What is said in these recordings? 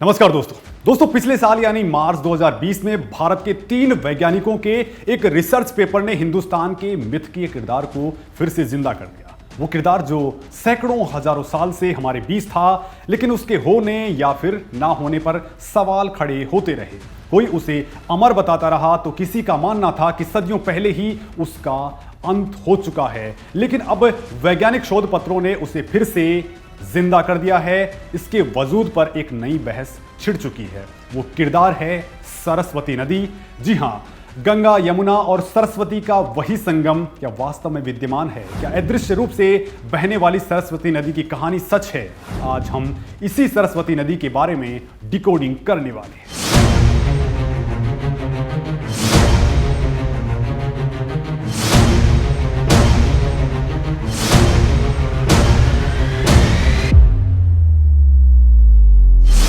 नमस्कार दोस्तों पिछले साल यानी मार्च 2020 में भारत के 3 वैज्ञानिकों के एक रिसर्च पेपर ने हिंदुस्तान के मिथकीय किरदार को फिर से जिंदा कर दिया। वो किरदार जो सैकड़ों हजारों साल से हमारे बीच था, लेकिन उसके होने या फिर ना होने पर सवाल खड़े होते रहे। कोई उसे अमर बताता रहा तो किसी का मानना था कि सदियों पहले ही उसका अंत हो चुका है। लेकिन अब वैज्ञानिक शोध पत्रों ने उसे फिर से जिंदा कर दिया है। इसके वजूद पर एक नई बहस छिड़ चुकी है। वो किरदार है सरस्वती नदी। जी हां, गंगा, यमुना और सरस्वती का वही संगम क्या वास्तव में विद्यमान है? क्या अदृश्य रूप से बहने वाली सरस्वती नदी की कहानी सच है? आज हम इसी सरस्वती नदी के बारे में डिकोडिंग करने वाले हैं।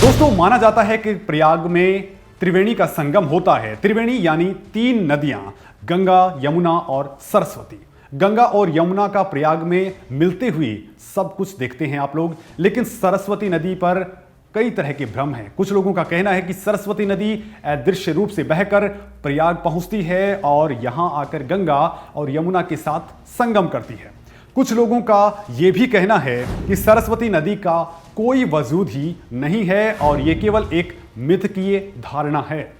दोस्तों, माना जाता है कि प्रयाग में त्रिवेणी का संगम होता है। त्रिवेणी यानी 3 नदियां, गंगा, यमुना और सरस्वती। गंगा और यमुना का प्रयाग में मिलते हुए सब कुछ देखते हैं आप लोग, लेकिन सरस्वती नदी पर कई तरह के भ्रम हैं। कुछ लोगों का कहना है कि सरस्वती नदी अदृश्य रूप से बहकर प्रयाग पहुंचती है और यहां आकर गंगा और यमुना के साथ संगम करती है। कुछ लोगों का यह भी कहना है कि सरस्वती नदी का कोई वजूद ही नहीं है और यह केवल एक मिथकीय धारणा है।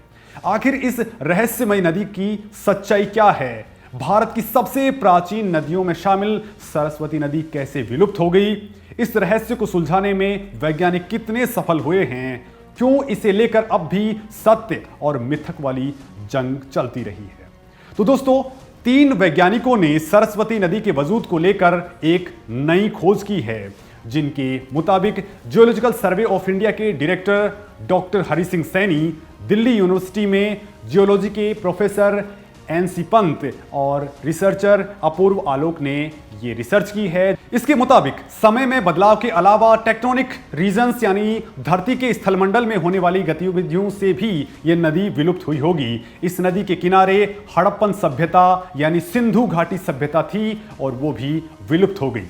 आखिर इस रहस्यमय नदी की सच्चाई क्या है? भारत की सबसे प्राचीन नदियों में शामिल सरस्वती नदी कैसे विलुप्त हो गई? इस रहस्य को सुलझाने में वैज्ञानिक कितने सफल हुए हैं? क्यों इसे लेकर अब भी सत्य और मिथक वाली जंग चलती रही है? तो दोस्तों, 3 वैज्ञानिकों ने सरस्वती नदी के वजूद को लेकर एक नई खोज की है, जिनके मुताबिक जियोलॉजिकल सर्वे ऑफ इंडिया के director doctor Hari Singh Saini, Delhi university में जियोलॉजी के प्रोफेसर एनसी पंत और रिसर्चर अपूर्व आलोक ने ये रिसर्च की है। इसके मुताबिक समय में बदलाव के अलावा टेक्टोनिक रीजन्स यानी धरती के स्थलमंडल में होने वाली गतिविधियों से भी ये नदी विलुप्त हुई होगी। इस नदी के किनारे हड़प्पन सभ्यता यानी सिंधु घाटी सभ्यता थी और वो भी विलुप्त हो गई।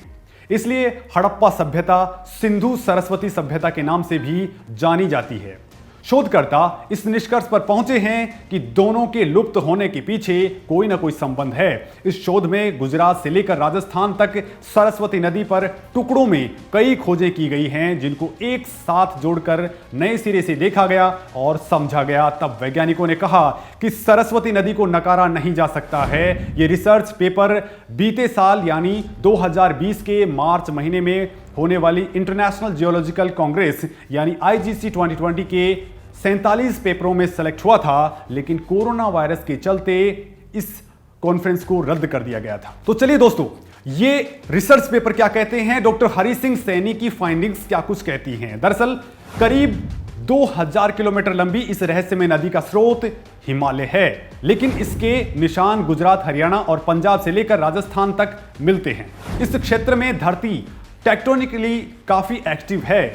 इसलिए हड़प्पा सभ्यता सिंधु सरस्वती सभ्यता के नाम से भी जानी जाती है। शोधकर्ता इस निष्कर्ष पर पहुंचे हैं कि दोनों के लुप्त होने के पीछे कोई ना कोई संबंध है। इस शोध में गुजरात से लेकर राजस्थान तक सरस्वती नदी पर टुकड़ों में कई खोजें की गई हैं, जिनको एक साथ जोड़कर नए सिरे से देखा गया और समझा गया। तब वैज्ञानिकों ने कहा कि सरस्वती नदी को नकारा नहीं जा सकता है। ये रिसर्च पेपर बीते साल यानी 2020 के मार्च महीने में होने वाली इंटरनेशनल जियोलॉजिकल कांग्रेस यानी IGC 2020 के 47 पेपरों में सेलेक्ट हुआ था, लेकिन कोरोना वायरस के चलते इस कॉन्फ्रेंस को रद्द कर दिया गया था। तो चलिए दोस्तों, ये रिसर्च पेपर क्या कहते हैं, डॉक्टर हरि सिंह सैनी की फाइंडिंग्स क्या कुछ कहती हैं। दरअसल करीब 2000 किलोमीटर लंबी इस रहस्यमय नदी का स्रोत हिमालय है, लेकिन इसके निशान गुजरात, हरियाणा और पंजाब से लेकर राजस्थान तक मिलते हैं। इस क्षेत्र में धरती टेक्टोनिकली काफी एक्टिव है।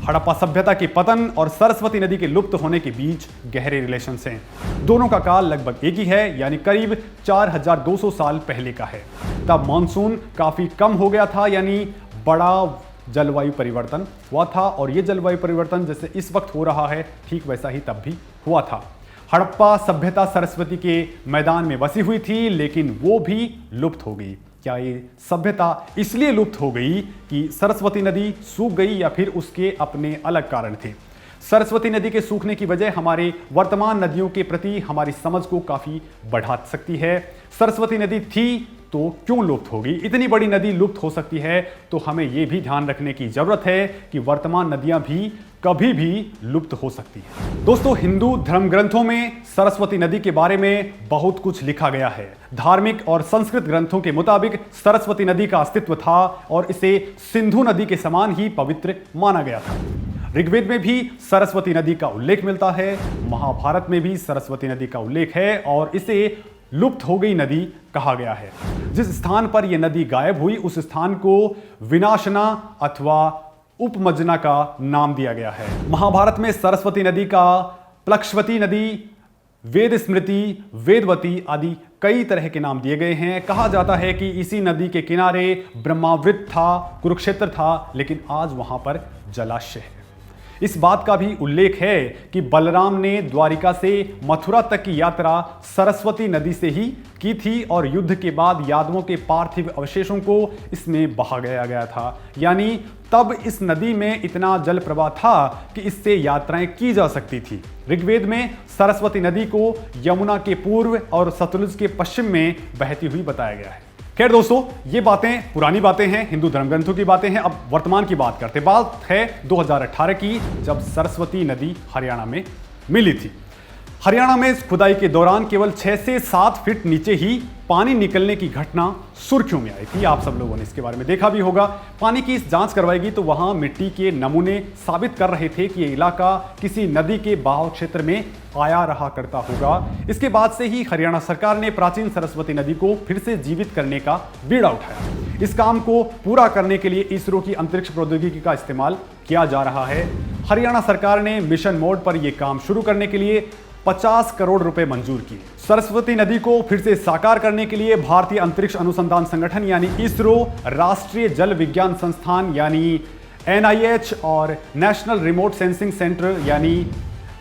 हड़प्पा सभ्यता के पतन और सरस्वती नदी के लुप्त होने के बीच गहरे रिलेशंस हैं। दोनों का काल लगभग एक ही है, यानी करीब 4200 साल पहले का है। तब मानसून काफी कम हो गया था, यानी बड़ा जलवायु परिवर्तन हुआ था और यह जलवायु परिवर्तन जैसे इस वक्त हो रहा है, ठीक वैसा ही तब भी हुआ था। हड़प्पा सभ्यता सरस्वती के मैदान में बसी हुई थी, लेकिन वो भी लुप्त हो गई। क्या ये सभ्यता इसलिए लुप्त हो गई कि सरस्वती नदी सूख गई या फिर उसके अपने अलग कारण थे? सरस्वती नदी के सूखने की वजह हमारे वर्तमान नदियों के प्रति हमारी समझ को काफी बढ़ा सकती है। सरस्वती नदी थी तो क्यों लुप्त हो गई? इतनी बड़ी नदी लुप्त हो सकती है तो हमें यह भी ध्यान रखने की जरूरत है कि वर्तमान नदियां भी कभी भी लुप्त हो सकती है। दोस्तों, हिंदू धर्म ग्रंथों में सरस्वती नदी के बारे में बहुत कुछ लिखा गया है। धार्मिक और संस्कृत ग्रंथों के मुताबिक सरस्वती नदी का अस्तित्व था और इसे सिंधु नदी के समान ही पवित्र माना गया था। ऋग्वेद में भी सरस्वती नदी का उल्लेख मिलता है, महाभारत में भी सरस्वती नदी का उल्लेख है और इसे लुप्त हो गई नदी कहा गया है। जिस स्थान पर यह नदी गायब हुई उस स्थान को विनाशना अथवा उपमजना का नाम दिया गया है। महाभारत में सरस्वती नदी का प्लक्ष्वती नदी, वेद स्मृति, वेदवती आदि कई तरह के नाम दिए गए हैं। कहा जाता है कि इसी नदी के किनारे ब्रह्मावृत था, कुरुक्षेत्र था, लेकिन आज वहां पर जलाशय है। इस बात का भी उल्लेख है कि बलराम ने द्वारिका से मथुरा तक की यात्रा सरस्वती नदी से ही की थी और युद्ध के बाद यादवों के पार्थिव अवशेषों को इसमें बहा गया था। यानी तब इस नदी में इतना जल प्रवाह था कि इससे यात्राएं की जा सकती थी। ऋग्वेद में सरस्वती नदी को यमुना के पूर्व और सतलुज के पश्चिम में बहती हुई बताया गया है। खैर दोस्तों, ये बातें पुरानी बातें हैं, हिंदू धर्म ग्रंथों की बातें हैं। अब वर्तमान की बात करते हैं। बात है 2018 की, जब सरस्वती नदी हरियाणा में मिली थी। हरियाणा में इस खुदाई के दौरान केवल 6 से 7 फीट नीचे ही पानी निकलने की घटना सुर्खियों में आई थी। आप सब लोगों ने इसके बारे में देखा भी होगा। पानी की इस जांच करवाएगी तो वहां मिट्टी के नमूने साबित कर रहे थे कि यह इलाका किसी नदी के बहाव क्षेत्र में आया रहा करता होगा। इसके बाद से ही हरियाणा सरकार ने प्राचीन सरस्वती नदी को फिर से जीवित करने का बीड़ा उठाया। इस काम को पूरा करने के लिए इसरो की अंतरिक्ष प्रौद्योगिकी का इस्तेमाल किया जा रहा है। हरियाणा सरकार ने मिशन मोड पर यह काम शुरू करने के लिए 50 करोड़ रुपए मंजूर किए। सरस्वती नदी को फिर से साकार करने के लिए भारतीय अंतरिक्ष अनुसंधान संगठन यानी इसरो, राष्ट्रीय जल विज्ञान संस्थान यानी NIH और नेशनल रिमोट सेंसिंग सेंटर यानी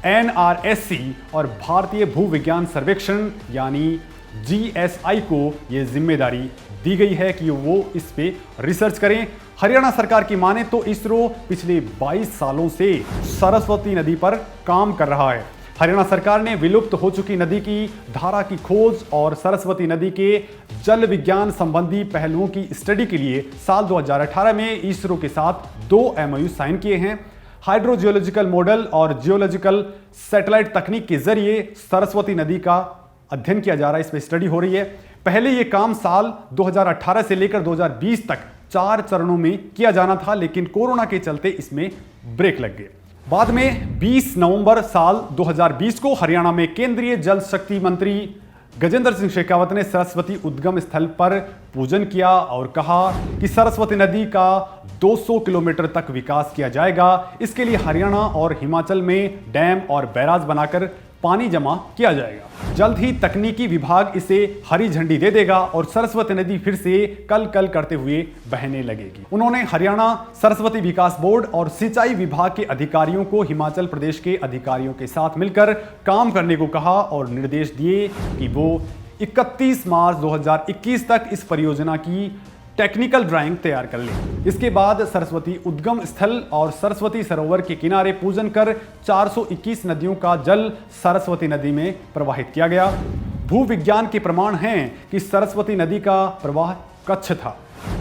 NRSC और भारतीय भूविज्ञान सर्वेक्षण यानी GSI को यह जिम्मेदारी दी गई है कि वो इस पे रिसर्च करें। हरियाणा सरकार की माने तो इसरो पिछले 22 सालों से सरस्वती नदी पर काम कर रहा है। हरियाणा सरकार ने विलुप्त हो चुकी नदी की धारा की खोज और सरस्वती नदी के जल विज्ञान संबंधी पहलुओं की स्टडी के लिए साल 2018 में इसरो के साथ 2 MOU साइन किए हैं। हाइड्रोजियोलॉजिकल मॉडल और जियोलॉजिकल सैटेलाइट तकनीक के जरिए सरस्वती नदी का अध्ययन किया जा रहा है, इस पर स्टडी हो रही है। पहले यह काम साल 2018 से लेकर 2020 तक 4 चरणों में किया जाना था, लेकिन कोरोना के चलते इसमें ब्रेक लग गए। बाद में 20 नवंबर साल 2020 को हरियाणा में केंद्रीय जल शक्ति मंत्री गजेंद्र सिंह शेखावत ने सरस्वती उद्गम स्थल पर पूजन किया और कहा कि सरस्वती नदी का 200 किलोमीटर तक विकास किया जाएगा। इसके लिए हरियाणा और हिमाचल में डैम और बैराज बनाकर पानी जमा किया जाएगा। जल्द ही तकनीकी विभाग इसे हरी झंडी दे देगा और सरस्वती नदी फिर से कल कल करते हुए बहने लगेगी। उन्होंने हरियाणा सरस्वती विकास बोर्ड और सिंचाई विभाग के अधिकारियों को हिमाचल प्रदेश के अधिकारियों के साथ मिलकर काम करने को कहा और निर्देश दिए कि वो 31 मार्च 2021 तक इस परियोजना की टेक्निकल ड्राइंग तैयार कर ले। इसके बाद सरस्वती उद्गम स्थल और सरस्वती सरोवर के किनारे पूजन कर 421 नदियों का जल सरस्वती नदी में प्रवाहित किया गया। भूविज्ञान के प्रमाण हैं कि सरस्वती नदी का प्रवाह कच्छ था।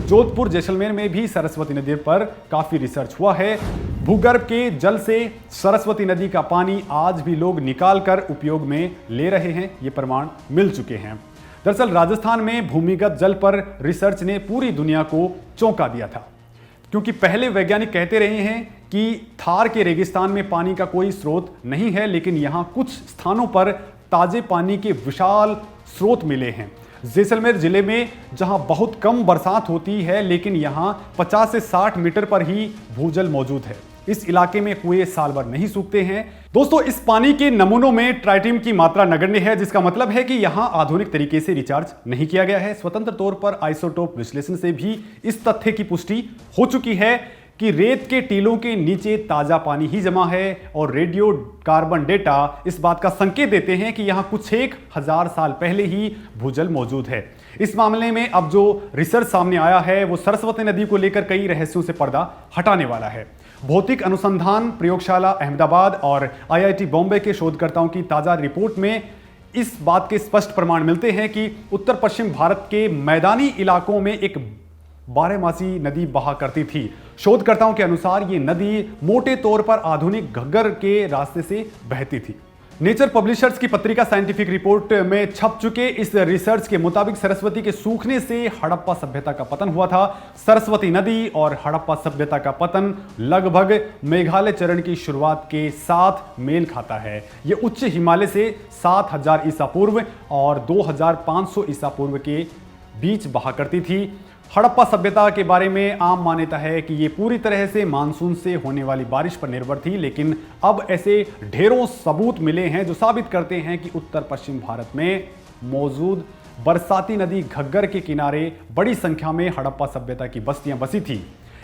जोधपुर जैसलमेर में भी सरस्वती नदी पर काफी रिसर्च हुआ है। भूगर्भ के जल से सरस्वती नदी का पानी आज भी लोग निकाल कर उपयोग में ले रहे हैं, ये प्रमाण मिल चुके हैं। दरअसल राजस्थान में भूमिगत जल पर रिसर्च ने पूरी दुनिया को चौंका दिया था, क्योंकि पहले वैज्ञानिक कहते रहे हैं कि थार के रेगिस्तान में पानी का कोई स्रोत नहीं है, लेकिन यहां कुछ स्थानों पर ताजे पानी के विशाल स्रोत मिले हैं। जैसलमेर जिले में जहां बहुत कम बरसात होती है, लेकिन यहां 50 से 60 मीटर पर ही भूजल मौजूद है। इस इलाके में कुएं साल भर नहीं सूखते हैं। दोस्तों, इस पानी के नमूनों में ट्राइटियम की मात्रा नगण्य है, जिसका मतलब है कि यहां आधुनिक तरीके से रिचार्ज नहीं किया गया है। स्वतंत्र तौर पर आइसोटोप विश्लेषण से भी इस तथ्य की पुष्टि हो चुकी है कि रेत के टीलों के नीचे ताजा पानी ही जमा है और रेडियो कार्बन डेटा इस बात का संकेत देते हैं कि यहां कुछ 1000 साल पहले ही भूजल मौजूद है। इस मामले में अब जो रिसर्च सामने आया है वो सरस्वती नदी को लेकर कई रहस्यों से पर्दा हटाने वाला है। भौतिक अनुसंधान प्रयोगशाला अहमदाबाद और IIT बॉम्बे के शोधकर्ताओं की ताजा रिपोर्ट में इस बात के स्पष्ट प्रमाण मिलते हैं कि उत्तर पश्चिम भारत के मैदानी इलाकों में एक 12मासी नदी बहा करती थी। शोधकर्ताओं के अनुसार ये नदी मोटे तौर पर आधुनिक घग्गर के रास्ते से बहती थी। नेचर पब्लिशर्स की पत्रिका साइंटिफिक रिपोर्ट में छप चुके इस रिसर्च के मुताबिक सरस्वती के सूखने से हड़प्पा सभ्यता का पतन हुआ था। सरस्वती नदी और हड़प्पा सभ्यता का पतन लगभग मेघालय चरण की शुरुआत के साथ मेल खाता है। यह उच्च हिमालय से 7000 ईसा पूर्व और 2500 ईसा पूर्व के बीच बहा करती थी। हड़प्पा सभ्यता के बारे में आम मान्यता है कि ये पूरी तरह से मानसून से होने वाली बारिश पर निर्भर थी, लेकिन अब ऐसे ढेरों सबूत मिले हैं जो साबित करते हैं कि उत्तर पश्चिम भारत में मौजूद बरसाती नदी घग्गर के किनारे बड़ी संख्या में हड़प्पा सभ्यता की बस्तियां बसी थी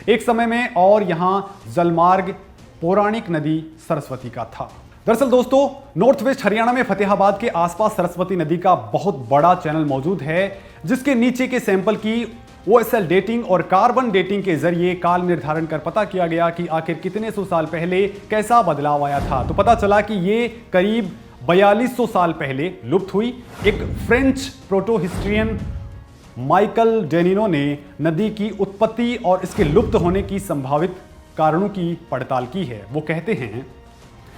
एक समय में, और यहाँ जलमार्ग पौराणिक नदी सरस्वती का था। दरअसल दोस्तों, नॉर्थ वेस्ट हरियाणा में फतेहाबाद के आसपास सरस्वती नदी का बहुत बड़ा चैनल मौजूद है, जिसके नीचे के सैंपल की OSL डेटिंग और कार्बन डेटिंग के जरिए काल निर्धारण कर पता किया गया कि आखिर कितने सौ साल पहले कैसा बदलाव आया था। तो पता चला कि ये करीब 4200 साल पहले लुप्त हुई। एक फ्रेंच प्रोटो हिस्ट्रियन माइकल डेनिनो ने नदी की उत्पत्ति और इसके लुप्त होने की संभावित कारणों की पड़ताल की है। वो कहते हैं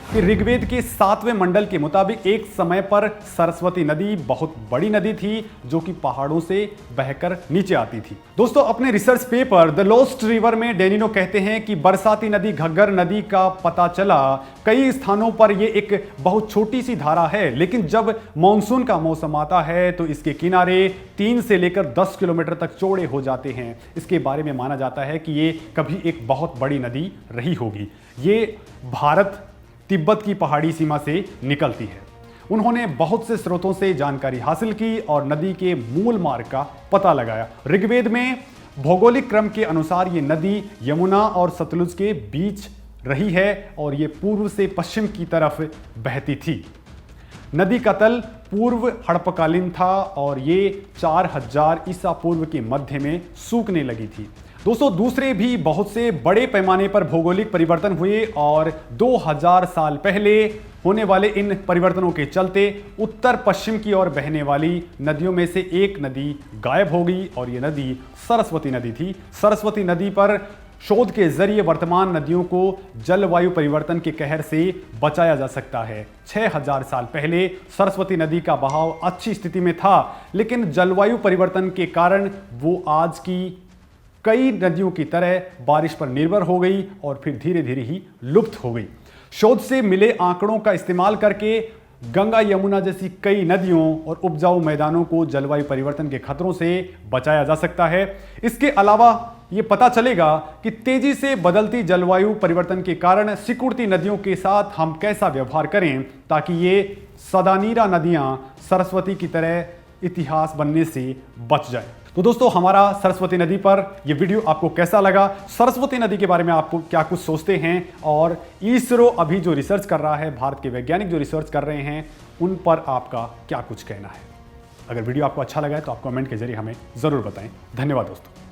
कि ऋग्वेद के 7वें मंडल के मुताबिक एक समय पर सरस्वती नदी बहुत बड़ी नदी थी, जो कि पहाड़ों से बहकर नीचे आती थी। दोस्तों, अपने research paper the lost river में डेनिनो कहते हैं कि बरसाती नदी घग्गर नदी का पता चला कई स्थानों पर यह एक बहुत छोटी सी धारा है, लेकिन जब मानसून का मौसम आता है तो इसके किनारे 3 से लेकर 10 किलोमीटर तक चौड़े हो जाते हैं। इसके बारे में माना जाता है कि ये कभी एक बहुत बड़ी नदी रही होगी। ये भारत तिब्बत की पहाड़ी सीमा से निकलती है। उन्होंने बहुत से स्रोतों से जानकारी हासिल की और नदी के मूल मार्ग का पता लगाया। ऋग्वेद में भौगोलिक क्रम के अनुसार ये नदी यमुना और सतलुज के बीच रही है और ये पूर्व से पश्चिम की तरफ बहती थी। नदी का तल पूर्व हड़प्पकालीन था और ये 4000 ईसा पूर्व के मध्य में सूखने लगी थी। दोस्तों, दूसरे भी बहुत से बड़े पैमाने पर भौगोलिक परिवर्तन हुए और 2000 साल पहले होने वाले इन परिवर्तनों के चलते उत्तर पश्चिम की ओर बहने वाली नदियों में से एक नदी गायब हो गई और ये नदी सरस्वती नदी थी। सरस्वती नदी पर शोध के जरिए वर्तमान नदियों को जलवायु परिवर्तन के कहर से बचाया जा सकता है। 6000 साल पहले सरस्वती नदी का बहाव अच्छी स्थिति में था, लेकिन जलवायु परिवर्तन के कारण वो आज की कई नदियों की तरह बारिश पर निर्भर हो गई और फिर धीरे धीरे ही लुप्त हो गई। शोध से मिले आंकड़ों का इस्तेमाल करके गंगा यमुना जैसी कई नदियों और उपजाऊ मैदानों को जलवायु परिवर्तन के खतरों से बचाया जा सकता है। इसके अलावा ये पता चलेगा कि तेजी से बदलती जलवायु परिवर्तन के कारण सिकुड़ती नदियों के साथ हम कैसा व्यवहार करें ताकि ये सदानीरा नदियां सरस्वती की तरह इतिहास बनने से बच जाए। तो दोस्तों, हमारा सरस्वती नदी पर यह वीडियो आपको कैसा लगा? सरस्वती नदी के बारे में आपको क्या कुछ सोचते हैं? और इसरो अभी जो रिसर्च कर रहा है, भारत के वैज्ञानिक जो रिसर्च कर रहे हैं, उन पर आपका क्या कुछ कहना है? अगर वीडियो आपको अच्छा लगा है तो आप कमेंट के जरिए हमें जरूर बताएं। धन्यवाद दोस्तों।